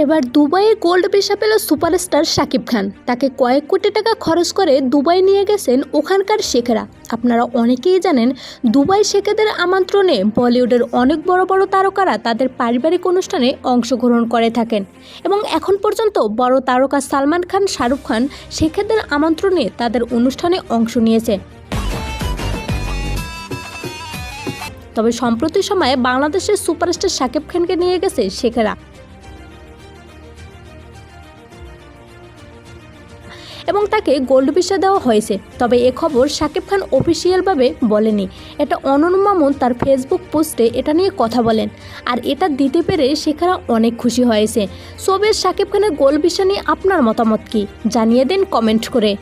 এবার দুবাইয়ে gold visa পেল সুপারস্টার শাকিব খান। তাকে কয়েক কোটি টাকা খরচ করে দুবাই নিয়ে গেছেন ওখানকার শেখেরা। আপনারা অনেকেই জানেন, দুবাই শেখেদের আমন্ত্রণে বলিউডের অনেক বড় বড় তারকারা তাদের পারিবারিক অনুষ্ঠানে অংশগ্রহণ করে থাকেন এবং এখন পর্যন্ত বড় তারকা সালমান খান, শাহরুখ খান শেখেদের আমন্ত্রণে তাদের অনুষ্ঠানে অংশ নিয়েছে। তবে সম্প্রতি সময়ে বাংলাদেশের সুপারস্টার শাকিব খানকে নিয়ে গেছে শেখেরা এবং তাকে গোল্ড ভিসা দেওয়া হয়েছে। তবে এ খবর শাকিব খান অফিসিয়ালভাবে বলেনি। এটা অনন্য মামুন তার ফেসবুক পোস্টে এটা নিয়ে কথা বলেন, আর এটা দিতে পেরে শেখেরা অনেক খুশি হয়েছে। সো শাকিব খানের গোল্ড ভিসা নিয়ে আপনার মতামত কি জানিয়ে দিন কমেন্ট করে।